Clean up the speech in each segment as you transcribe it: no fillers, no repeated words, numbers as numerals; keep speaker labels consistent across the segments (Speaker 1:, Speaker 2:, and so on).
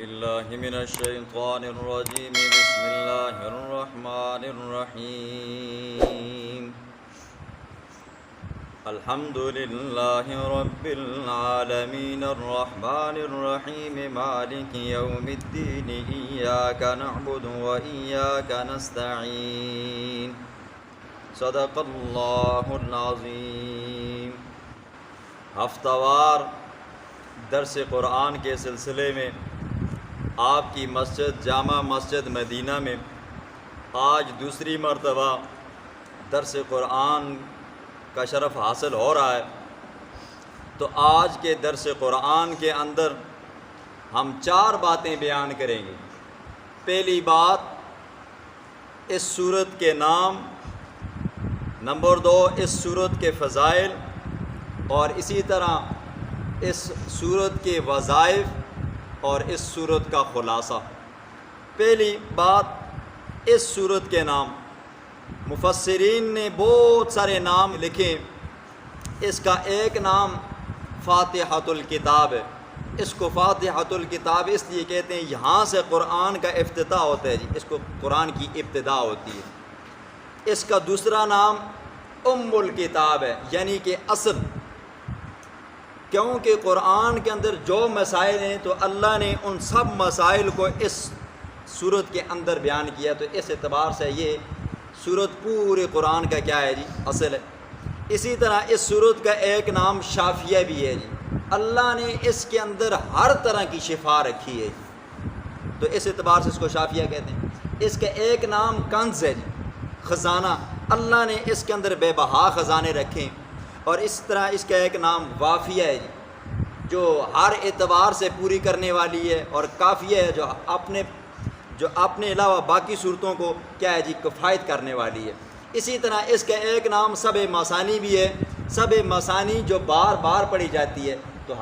Speaker 1: بالله من الشيطان الرجيم بسم الله الرحمن الرحيم الحمد لله رب العالمين الرحمن الرحيم مالك يوم الدين إياك نعبد وإياك نستعين صدق اللہ العظیم۔ ہفتہ وار درس قرآن کے سلسلے میں آپ کی مسجد جامع مسجد مدینہ میں آج دوسری مرتبہ درس قرآن کا شرف حاصل ہو رہا ہے۔ تو آج کے درس قرآن کے اندر ہم 4 باتیں بیان کریں گے۔ پہلی بات، اس سورت کے نام، نمبر 2 اس سورت کے فضائل، اور اسی طرح اس سورت کے وظائف اور اس سورت کا خلاصہ۔ پہلی بات، اس سورت کے نام۔ مفسرین نے بہت سارے نام لکھے، اس کا ایک نام فاتحۃ الکتاب ہے۔ اس کو فاتحۃ الکتاب اس لیے کہتے ہیں، یہاں سے قرآن کا افتتاح ہوتا ہے جی، اس کو قرآن کی ابتدا ہوتی ہے۔ اس کا دوسرا نام ام الکتاب ہے، یعنی کہ اصل، کیونکہ قرآن کے اندر جو مسائل ہیں تو اللہ نے ان سب مسائل کو اس سورت کے اندر بیان کیا، تو اس اعتبار سے یہ سورت پورے قرآن کا کیا ہے جی، اصل ہے۔ اسی طرح اس سورت کا ایک نام شافیہ بھی ہے جی، اللہ نے اس کے اندر ہر طرح کی شفا رکھی ہے جی، تو اس اعتبار سے اس کو شافیہ کہتے ہیں۔ اس کا ایک نام کنز ہے جی، خزانہ، اللہ نے اس کے اندر بے بہا خزانے رکھے۔ اور اس طرح اس کا ایک نام وافیہ ہے جی، جو ہر اعتبار سے پوری کرنے والی ہے، اور کافیہ ہے جو اپنے علاوہ باقی صورتوں کو کیا ہے جی، کفایت کرنے والی ہے۔ اسی طرح اس کا ایک نام سب مثانی بھی ہے، سب مثانی جو بار بار پڑھی جاتی ہے، تو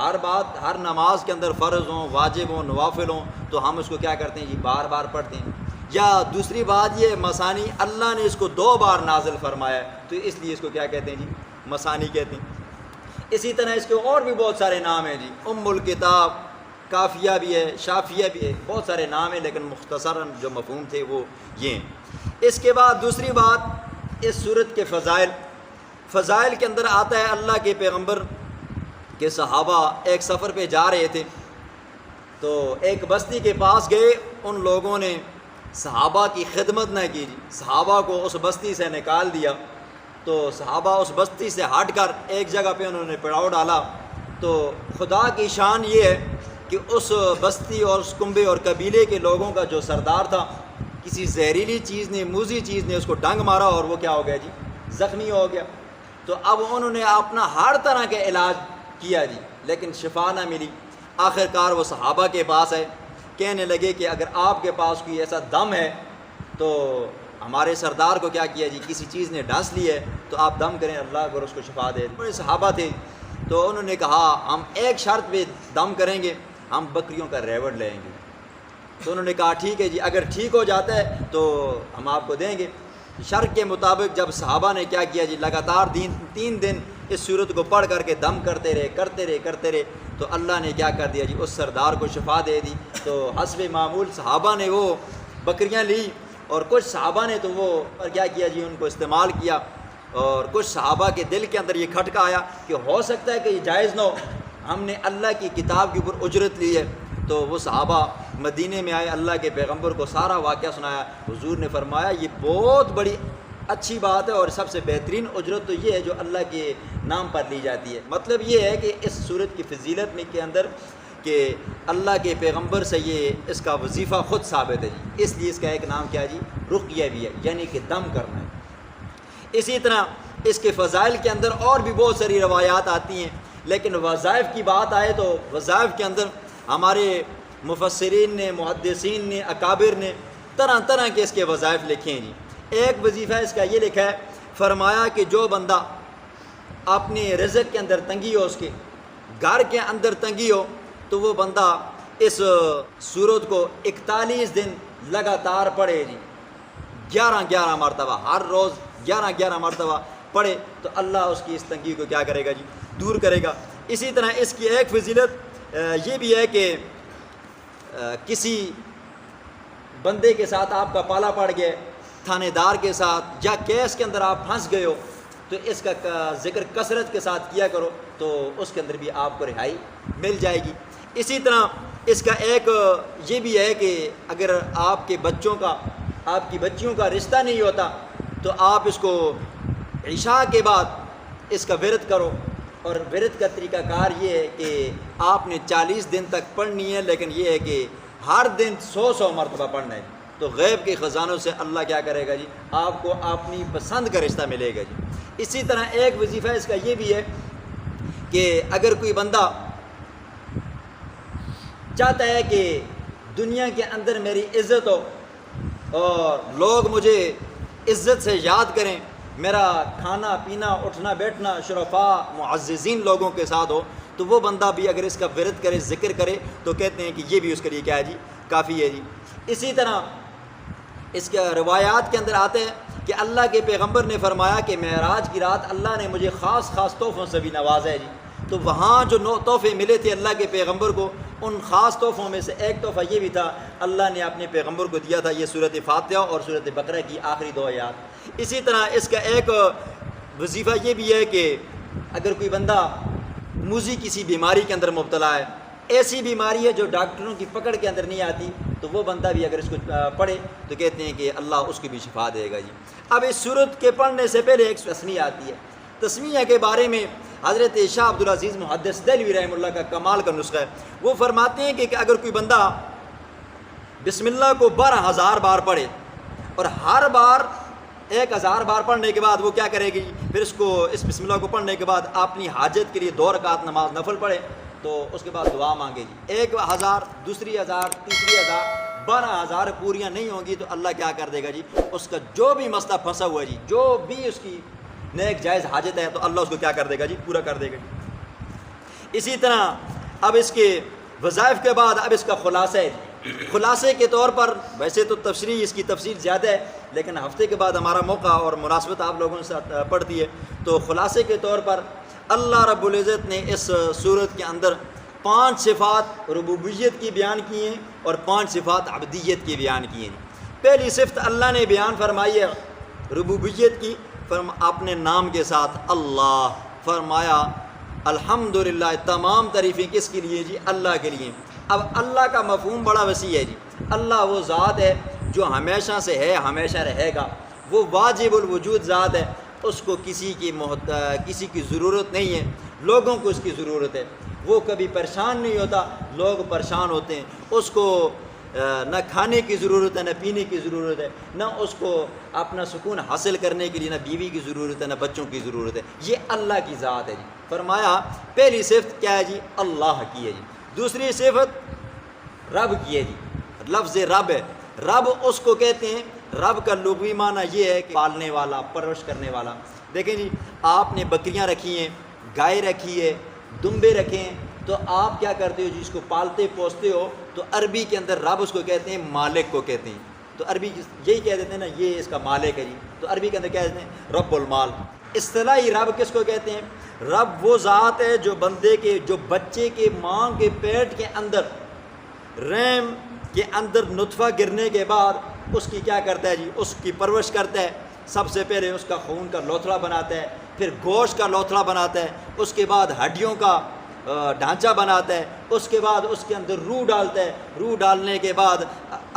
Speaker 1: ہر نماز کے اندر فرض ہوں، واجب ہوں، نوافل ہوں، تو ہم اس کو کیا کرتے ہیں جی، بار بار پڑھتے ہیں۔ یا دوسری بات یہ، مثانی اللہ نے اس کو 2 بار نازل فرمایا ہے، تو اس لیے اس کو کیا کہتے ہیں جی، مثانی کہتے ہیں۔ اسی طرح اس کے اور بھی بہت سارے نام ہیں جی، ام الکتاب، کافیہ بھی ہے، شافیہ بھی ہے، بہت سارے نام ہیں، لیکن مختصراً جو مفہوم تھے وہ یہ ہیں۔ اس کے بعد دوسری بات، اس سورت کے فضائل۔ فضائل کے اندر آتا ہے، اللہ کے پیغمبر کے صحابہ ایک سفر پہ جا رہے تھے، تو ایک بستی کے پاس گئے، ان لوگوں نے صحابہ کی خدمت نہ کی جی، صحابہ کو اس بستی سے نکال دیا۔ تو صحابہ اس بستی سے ہٹ کر ایک جگہ پہ انہوں نے پڑاؤ ڈالا۔ تو خدا کی شان یہ ہے کہ اس بستی اور اس کنبے اور قبیلے کے لوگوں کا جو سردار تھا، کسی زہریلی چیز نے، موذی چیز نے اس کو ڈنگ مارا، اور وہ کیا ہو گیا جی، زخمی ہو گیا۔ تو اب انہوں نے اپنا ہر طرح کا علاج کیا جی، لیکن شفا نہ ملی۔ آخر کار وہ صحابہ کے پاس آئے، کہنے لگے کہ اگر آپ کے پاس کوئی ایسا دم ہے تو ہمارے سردار کو کیا کیا جی، کسی چیز نے ڈانس لی ہے، تو آپ دم کریں، اللہ اگر اس کو شفا دے۔ بڑے صحابہ تھے، تو انہوں نے کہا ہم ایک شرط پہ دم کریں گے، ہم بکریوں کا ریوڑ لیں گے۔ تو انہوں نے کہا ٹھیک ہے جی، اگر ٹھیک ہو جاتا ہے تو ہم آپ کو دیں گے۔ شرط کے مطابق جب صحابہ نے کیا کیا جی، لگاتار 3 دن اس سورت کو پڑھ کر کے دم کرتے رہے، تو اللہ نے کیا کر دیا جی، اس سردار کو شفا دے دی۔ تو حسب معمول صحابہ نے وہ بکریاں لی، اور کچھ صحابہ نے تو وہ کیا کیا جی، ان کو استعمال کیا، اور کچھ صحابہ کے دل کے اندر یہ کھٹکا آیا کہ ہو سکتا ہے کہ یہ جائز نہ ہو، ہم نے اللہ کی کتاب کے اوپر اجرت لی ہے۔ تو وہ صحابہ مدینے میں آئے، اللہ کے پیغمبر کو سارا واقعہ سنایا۔ حضور نے فرمایا یہ بہت بڑی اچھی بات ہے، اور سب سے بہترین اجرت تو یہ ہے جو اللہ کے نام پر لی جاتی ہے۔ مطلب یہ ہے کہ اس سورت کی فضیلت میں کے اندر کہ اللہ کے پیغمبر سے یہ اس کا وظیفہ خود ثابت ہے جی، اس لیے اس کا ایک نام کیا جی، رقیہ بھی ہے، یعنی کہ دم کرنا ہے۔ اسی طرح اس کے فضائل کے اندر اور بھی بہت ساری روایات آتی ہیں، لیکن وظائف کی بات آئے تو وظائف کے اندر ہمارے مفسرین نے، محدثین نے، اکابر نے طرح طرح کے اس کے وظائف لکھے ہیں جی۔ ایک وظیفہ اس کا یہ لکھا ہے، فرمایا کہ جو بندہ اپنے رزق کے اندر تنگی ہو، اس کے گھر کے اندر تنگی ہو، تو وہ بندہ اس سورت کو 41 دن لگاتار پڑھے جی، 11 مرتبہ، ہر روز 11 مرتبہ پڑھے، تو اللہ اس کی اس تنگی کو کیا کرے گا جی، دور کرے گا۔ اسی طرح اس کی ایک فضیلت یہ بھی ہے کہ کسی بندے کے ساتھ آپ کا پالا پڑ گیا، تھانے دار کے ساتھ یا کیس کے اندر آپ پھنس گئے ہو، تو اس کا ذکر کثرت کے ساتھ کیا کرو، تو اس کے اندر بھی آپ کو رہائی مل جائے گی۔ اسی طرح اس کا ایک یہ بھی ہے کہ اگر آپ کے بچوں کا، آپ کی بچیوں کا رشتہ نہیں ہوتا تو آپ اس کو عشاء کے بعد اس کا ورد کرو، اور ورد کا طریقہ کار یہ ہے کہ آپ نے 40 دن تک پڑھنی ہے، لیکن یہ ہے کہ ہر دن 100 مرتبہ پڑھنا ہے، تو غیب کے خزانوں سے اللہ کیا کرے گا جی، آپ کو اپنی پسند کا رشتہ ملے گا جی۔ اسی طرح ایک وظیفہ اس کا یہ بھی ہے کہ اگر کوئی بندہ چاہتا ہے کہ دنیا کے اندر میری عزت ہو اور لوگ مجھے عزت سے یاد کریں، میرا کھانا پینا اٹھنا بیٹھنا شرفاء معززین لوگوں کے ساتھ ہو، تو وہ بندہ بھی اگر اس کا ورد کرے، ذکر کرے، تو کہتے ہیں کہ یہ بھی اس کے لیے کیا ہے جی، کافی ہے جی۔ اسی طرح اس کے روایات کے اندر آتے ہیں کہ اللہ کے پیغمبر نے فرمایا کہ معراج کی رات اللہ نے مجھے خاص تحفوں سے بھی نوازا ہے جی، تو وہاں جو 9 تحفے ملے تھے اللہ کے پیغمبر کو، ان خاص تحفوں میں سے ایک تحفہ یہ بھی تھا، اللہ نے اپنے پیغمبر کو دیا تھا یہ سورۃ فاتحہ اور سورۃ بقرہ کی آخری 2 آیات۔ اسی طرح اس کا ایک وظیفہ یہ بھی ہے کہ اگر کوئی بندہ موذی کسی بیماری کے اندر مبتلا ہے، ایسی بیماری ہے جو ڈاکٹروں کی پکڑ کے اندر نہیں آتی، تو وہ بندہ بھی اگر اس کو پڑھے تو کہتے ہیں کہ اللہ اس کی بھی شفا دے گا جی۔ اب اس سورت کے پڑھنے سے پہلے ایک تسمیہ آتی ہے، تسمیہ کے بارے میں حضرت شاہ عبدالعزیز محدث دہلوی رحمہ اللہ کا کمال کا نسخہ ہے۔ وہ فرماتے ہیں کہ اگر کوئی بندہ بسم اللہ کو 12,000 بار پڑھے اور ہر بار 1,000 بار پڑھنے کے بعد وہ کیا کرے گی، پھر اس بسم اللہ کو پڑھنے کے بعد اپنی حاجت کے لیے 2 رکعت نماز نفل پڑھے، تو اس کے بعد دعا مانگے جی، 1,000 دوسری 1000 تیسری 1000 12,000 پوریاں نہیں ہوں گی تو اللہ کیا کر دے گا جی، اس کا جو بھی مسئلہ پھنسا ہوا ہے جی، جو بھی اس کی نیک جائز حاجت ہے تو اللہ اس کو کیا کر دے گا جی، پورا کر دے گا جی۔ اسی طرح اب اس کے وظائف کے بعد اب اس کا خلاصہ ہے، خلاصے کے طور پر ویسے تو تفسیر اس کی تفصیل زیادہ ہے، لیکن ہفتے کے بعد ہمارا موقع اور مناسبت آپ لوگوں سے پڑتی ہے، تو خلاصے کے طور پر اللہ رب العزت نے اس سورت کے اندر 5 صفات ربوبیت کی بیان کی ہیں اور 5 صفات عبدیت کی بیان کی ہیں۔ پہلی صفت اللہ نے بیان فرمائی ہے ربوبیت کی، اپنے نام کے ساتھ اللہ فرمایا الحمدللہ، تمام تعریفیں کس کے لیے جی، اللہ کے لیے۔ اب اللہ کا مفہوم بڑا وسیع ہے جی، اللہ وہ ذات ہے جو ہمیشہ سے ہے، ہمیشہ رہے گا، وہ واجب الوجود ذات ہے، اس کو کسی کی ضرورت نہیں ہے، لوگوں کو اس کی ضرورت ہے، وہ کبھی پریشان نہیں ہوتا، لوگ پریشان ہوتے ہیں، اس کو نہ کھانے کی ضرورت ہے، نہ پینے کی ضرورت ہے، نہ اس کو اپنا سکون حاصل کرنے کے لیے نہ بیوی کی ضرورت ہے، نہ بچوں کی ضرورت ہے، یہ اللہ کی ذات ہے جی۔ فرمایا پہلی صفت کیا ہے جی، اللہ کی ہے جی۔ دوسری صفت رب کی ہے جی، لفظ رب ہے، رب اس کو کہتے ہیں، رب کا لغوی معنی یہ ہے کہ پالنے والا، پرورش کرنے والا۔ دیکھیں جی، آپ نے بکریاں رکھی ہیں، گائے رکھی ہے، دمبے رکھے ہیں، تو آپ کیا کرتے ہو جی، اس کو پالتے پوستے ہو، تو عربی کے اندر رب اس کو کہتے ہیں، مالک کو کہتے ہیں، تو عربی یہی کہہ دیتے ہیں نا، یہ اس کا مالک ہے جی، تو عربی کے اندر کہہ دیتے ہیں رب المال۔ اصطلاحی رب کس کو کہتے ہیں، رب وہ ذات ہے جو بچے کے ماں کے پیٹ کے اندر، رحم کے اندر نطفہ گرنے کے بعد اس کی کیا کرتا ہے جی، اس کی پرورش کرتا ہے، سب سے پہلے اس کا خون کا لوتھڑا بناتا ہے، پھر گوشت کا لوتھڑا بناتا ہے، اس کے بعد ہڈیوں کا ڈھانچہ بناتا ہے، اس کے بعد اس کے اندر روح ڈالتا ہے، روح ڈالنے کے بعد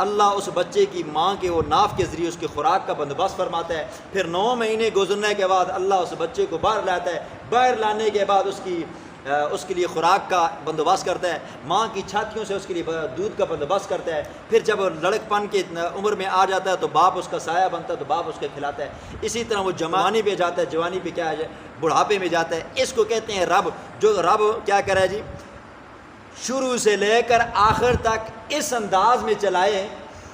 Speaker 1: اللہ اس بچے کی ماں کے وہ ناف کے ذریعے اس کی خوراک کا بندوبست فرماتا ہے، پھر 9 مہینے گزرنے کے بعد اللہ اس بچے کو باہر لاتا ہے، باہر لانے کے بعد اس کے لیے خوراک کا بندوبست کرتا ہے، ماں کی چھاتیوں سے اس کے لیے دودھ کا بندوبست کرتا ہے، پھر جب لڑک پن کی عمر میں آ جاتا ہے تو باپ اس کا سایہ بنتا ہے، تو باپ اس کے کھلاتا ہے، اسی طرح وہ جوانی پہ جاتا ہے، جوانی پہ کیا ہے بڑھاپے میں جاتا ہے، اس کو کہتے ہیں رب۔ جو رب کیا کرے جی، شروع سے لے کر آخر تک اس انداز میں چلائے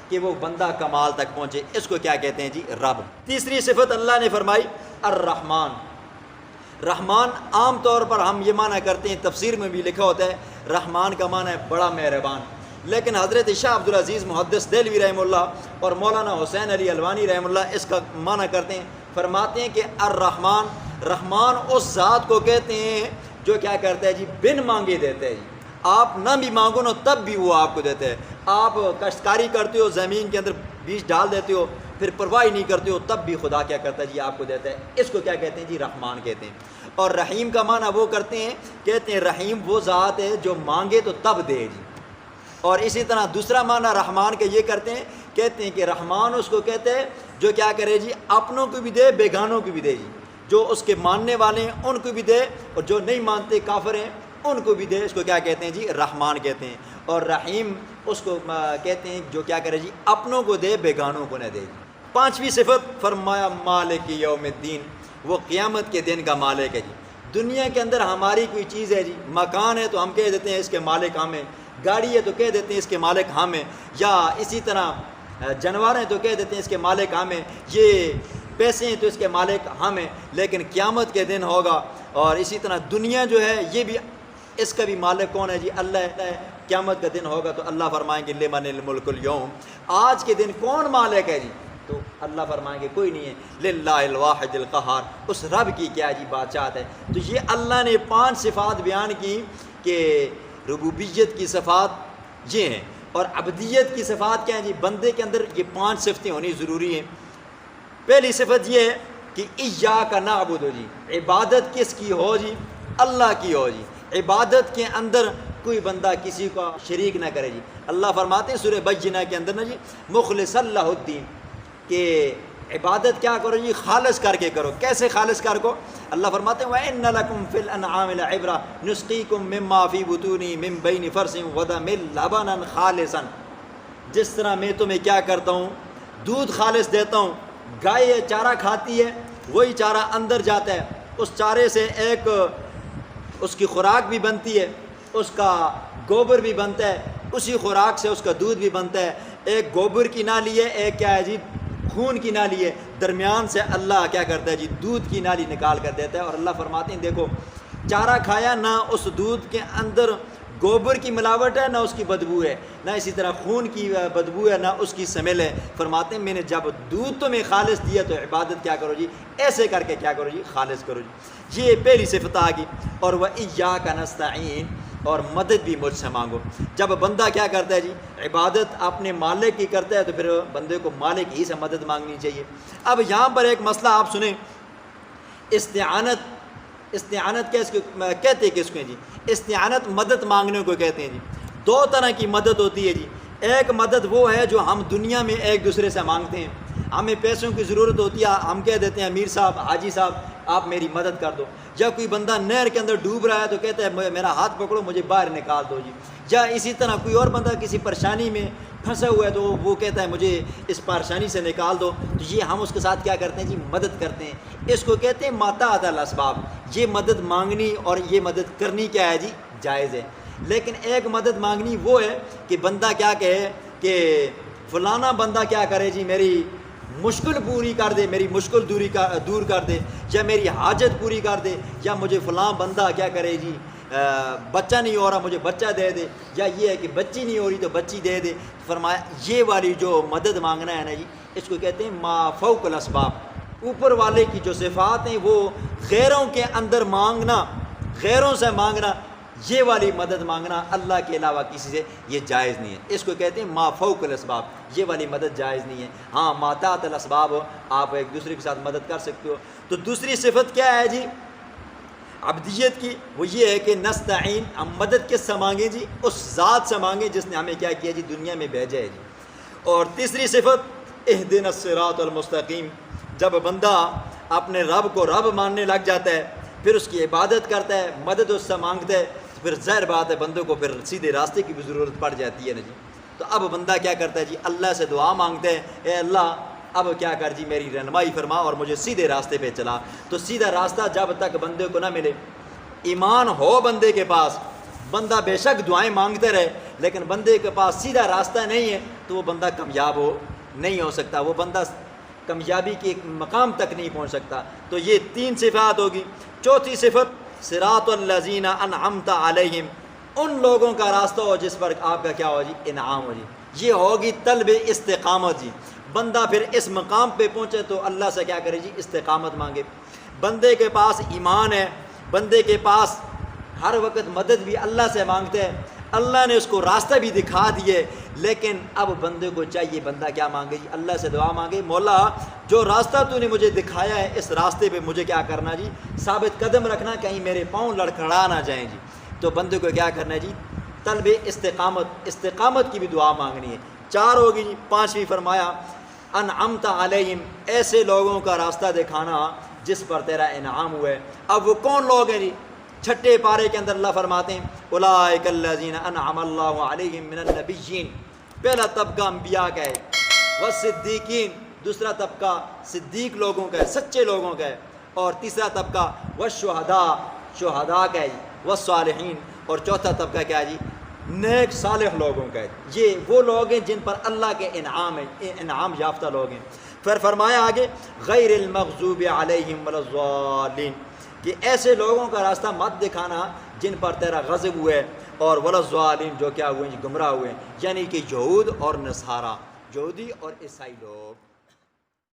Speaker 1: کہ وہ بندہ کمال تک پہنچے، اس کو کیا کہتے ہیں جی، رب۔ تیسری صفت اللہ نے فرمائی الرحمن۔ رحمان عام طور پر ہم یہ معنی کرتے ہیں، تفسیر میں بھی لکھا ہوتا ہے رحمان کا معنی ہے بڑا مہربان، لیکن حضرت شاہ عبدالعزیز محدث دہلوی رحمہ اللہ اور مولانا حسین علی الوانی رحمہ اللہ اس کا معنی کرتے ہیں، فرماتے ہیں کہ الرحمن، رحمان اس ذات کو کہتے ہیں جو کیا کرتا ہے جی، بن مانگے دیتا ہے جی، آپ نہ بھی مانگو نا تب بھی وہ آپ کو دیتے ہیں. آپ کاشتکاری کرتے ہو، زمین کے اندر بیج ڈال دیتے ہو، پھر پرواہ نہیں کرتے ہو، تب بھی خدا کیا کرتا ہے جی آپ کو دیتا ہے. اس کو کیا کہتے ہیں جی؟ رحمان کہتے ہیں. اور رحیم کا معنی وہ کرتے ہیں، کہتے ہیں رحیم وہ ذات ہے جو مانگے تو تب دے جی. اور اسی طرح دوسرا معنی رحمان کے یہ کرتے ہیں، کہتے ہیں کہ رحمان اس کو کہتے ہیں جو کیا کرے جی؟ اپنوں کو بھی دے، بیگانوں کو بھی دے جی. جو اس کے ماننے والے ہیں ان کو بھی دے، اور جو نہیں مانتے کافر ہیں ان کو بھی دے. اس کو کیا کہتے ہیں جی؟ رحمان کہتے ہیں. اور رحیم اس کو کہتے ہیں جو کیا کرے جی؟ اپنوں کو دے، بیگانوں کو نہ دے. پانچویں صفت فرمایا مالک یوم الدین، وہ قیامت کے دن کا مالک ہے جی. دنیا کے اندر ہماری کوئی چیز ہے جی، مکان ہے تو ہم کہہ دیتے ہیں اس کے مالک ہم ہیں، گاڑی ہے تو کہہ دیتے ہیں اس کے مالک ہم ہیں، یا اسی طرح جانور ہیں تو کہہ دیتے ہیں اس کے مالک ہم ہیں، یہ پیسے ہیں تو اس کے مالک ہم ہیں. لیکن قیامت کے دن ہوگا، اور اسی طرح دنیا جو ہے یہ بھی، اس کا بھی مالک کون ہے جی؟ اللہ ہے. قیامت کا دن ہوگا تو اللہ فرمائیں گے لمن الملک اليوم، آج کے دن کون مالک ہے جی؟ تو اللہ فرمائیں گے کوئی نہیں ہے. للہ الواحد القہار، اس رب کی کیا جی بادشاہت ہے. تو یہ اللہ نے 5 صفات بیان کی کہ ربوبیت کی صفات یہ ہیں. اور عبدیت کی صفات کیا ہیں جی؟ بندے کے اندر یہ 5 صفتیں ہونی ضروری ہیں. پہلی صفت یہ ہے کہ ایاک نعبد جی، عبادت کس کی ہو جی؟ اللہ کی ہو جی. عبادت کے اندر کوئی بندہ کسی کو شریک نہ کرے جی. اللہ فرماتے ہیں سورہ بینہ کے اندر نا جی، مخلص اللہ الدین، کہ عبادت کیا کرو جی؟ خالص کر کے کرو. کیسے خالص کر کو؟ اللہ فرماتے ہیں وَإِنَّ لَكُمْ فِي الْأَنْعَامِ لَعِبْرَةً نُسْقِيكُم مِّمَّا فِي بُطُونِهِ مِن بَيْنِ فَرْثٍ وَدَمٍ لَبَنًا خَالِصًا. جس طرح میں تمہیں کیا کرتا ہوں؟ دودھ خالص دیتا ہوں. گائے چارہ کھاتی ہے، وہی چارہ اندر جاتا ہے، اس چارے سے ایک اس کی خوراک بھی بنتی ہے، اس کا گوبر بھی بنتا ہے، اسی خوراک سے اس کا دودھ بھی بنتا ہے. ایک گوبر کی نالی ہے، ایک کیا ہے جی؟ خون کی نالی ہے. درمیان سے اللہ کیا کرتا ہے جی؟ دودھ کی نالی نکال کر دیتا ہے. اور اللہ فرماتے ہیں دیکھو، چارہ کھایا، نہ اس دودھ کے اندر گوبر کی ملاوٹ ہے، نہ اس کی بدبو ہے، نہ اسی طرح خون کی بدبو ہے، نہ اس کی سمیل ہے. فرماتے ہیں میں نے جب دودھ تمہیں خالص دیا تو عبادت کیا کرو جی؟ ایسے کر کے کیا کرو جی؟ خالص کرو جی. یہ پہلی صفت آ گئی. اور وَإِيَّاكَ نَسْتَعِينُ، اور مدد بھی مجھ سے مانگو. جب بندہ کیا کرتا ہے جی؟ عبادت اپنے مالک کی کرتا ہے تو پھر بندے کو مالک ہی سے مدد مانگنی چاہیے. اب یہاں پر ایک مسئلہ آپ سنیں، استعانت. استعانت کہتے ہیں کس کو جی؟ استعانت مدد مانگنے کو کہتے ہیں جی. 2 طرح کی مدد ہوتی ہے جی. ایک مدد وہ ہے جو ہم دنیا میں ایک دوسرے سے مانگتے ہیں. ہمیں پیسوں کی ضرورت ہوتی ہے، ہم کہہ دیتے ہیں امیر صاحب، حاجی صاحب آپ میری مدد کر دو. یا کوئی بندہ نہر کے اندر ڈوب رہا ہے تو کہتا ہے میرا ہاتھ پکڑو، مجھے باہر نکال دو جی. یا اسی طرح کوئی اور بندہ کسی پریشانی میں پھنسا ہوا ہے تو وہ کہتا ہے مجھے اس پریشانی سے نکال دو. تو یہ ہم اس کے ساتھ کیا کرتے ہیں جی؟ مدد کرتے ہیں. اس کو کہتے ہیں ماتاعت الاسباب. یہ مدد مانگنی اور یہ مدد کرنی کیا ہے جی؟ جائز ہے. لیکن ایک مدد مانگنی وہ ہے کہ بندہ کیا کہے کہ فلانا بندہ کیا کرے جی؟ میری مشکل پوری کر دے، میری مشکل دور کر دے، یا میری حاجت پوری کر دے، یا مجھے فلاں بندہ کیا کرے جی؟ بچہ نہیں ہو رہا، مجھے بچہ دے دے، یا یہ ہے کہ بچی نہیں ہو رہی تو بچی دے دے. فرمایا یہ والی جو مدد مانگنا ہے نا جی، اس کو کہتے ہیں ما فوق الاسباب. اوپر والے کی جو صفات ہیں وہ غیروں کے اندر مانگنا، غیروں سے مانگنا، یہ والی مدد مانگنا اللہ کے علاوہ کسی سے یہ جائز نہیں ہے. اس کو کہتے ہیں ما فوق الاسباب. یہ والی مدد جائز نہیں ہے. ہاں ماتاعت الاسباب ہو، آپ ایک دوسرے کے ساتھ مدد کر سکتے ہو. تو دوسری صفت کیا ہے جی عبدیت کی؟ وہ یہ ہے کہ نستعین، ہم مدد کس سے مانگیں جی؟ اس ذات سے مانگیں جس نے ہمیں کیا کیا جی؟ دنیا میں بھیجا ہے جی. اور تیسری صفت اہدنا الصراط المستقیم. جب بندہ اپنے رب کو رب ماننے لگ جاتا ہے، پھر اس کی عبادت کرتا ہے، مدد اس سے مانگتا ہے، تو پھر ظاہر بات ہے بندوں کو پھر سیدھے راستے کی بھی ضرورت پڑ جاتی ہے نا جی. تو اب بندہ کیا کرتا ہے جی؟ اللہ سے دعا مانگتا ہے، اے اللہ اب کیا کر جی؟ میری رہنمائی فرما اور مجھے سیدھے راستے پہ چلا. تو سیدھا راستہ جب تک بندے کو نہ ملے، ایمان ہو بندے کے پاس، بندہ بے شک دعائیں مانگتے رہے، لیکن بندے کے پاس سیدھا راستہ نہیں ہے تو وہ بندہ کامیاب نہیں ہو سکتا، وہ بندہ کامیابی کے ایک مقام تک نہیں پہنچ سکتا. تو یہ 3 صفات ہوگی. چوتھی صفت صراط الذین انعمت علیہم، ان لوگوں کا راستہ ہو جس پر آپ کا کیا ہو جی؟ انعام ہو جی. یہ ہوگی طلب استقامت جی. بندہ پھر اس مقام پہ پہنچے تو اللہ سے کیا کرے جی؟ استقامت مانگے. بندے کے پاس ایمان ہے، بندے کے پاس ہر وقت مدد بھی اللہ سے مانگتے ہیں. اللہ نے اس کو راستہ بھی دکھا دیے، لیکن اب بندے کو چاہیے، بندہ کیا مانگے جی؟ اللہ سے دعا مانگے، مولا جو راستہ تو نے مجھے دکھایا ہے اس راستے پہ مجھے کیا کرنا جی؟ ثابت قدم رکھنا، کہیں میرے پاؤں لڑکھڑا نہ جائیں جی۔ تو بندے کو کیا کرنا ہے جی؟ طلب استقامت کی بھی دعا مانگنی ہے۔ 4 ہوگی جی۔ 5ویں فرمایا انعمت علیہم، ایسے لوگوں کا راستہ دکھانا جس پر تیرا انعام ہوا ہے۔ اب وہ کون لوگ ہیں جی؟ 6 پارے کے اندر اللہ فرماتے ہیں اولئک الذین انعم اللہ علیہم من النبیین، پہلا طبقہ انبیاء کا ہے، والصدیقین، دوسرا طبقہ صدیق لوگوں کا ہے، سچے لوگوں کا ہے، اور تیسرا طبقہ والشہداء، شہداء کا ہے، والصالحین، اور چوتھا طبقہ کیا ہے جی؟ نیک صالح لوگوں کا ہے۔ یہ وہ لوگ ہیں جن پر اللہ کے انعام ہیں، انعام یافتہ لوگ ہیں۔ پھر فرمایا آگے غیر المغضوب علیہم ولا الضالین، کہ ایسے لوگوں کا راستہ مت دکھانا جن پر تیرا غضب ہوئے، اور ولا الضالین، جو کیا ہوئے ہیں؟ گمراہ ہوئے ہیں، یعنی کہ یہود اور نصارہ، یہودی اور عیسائی لوگ۔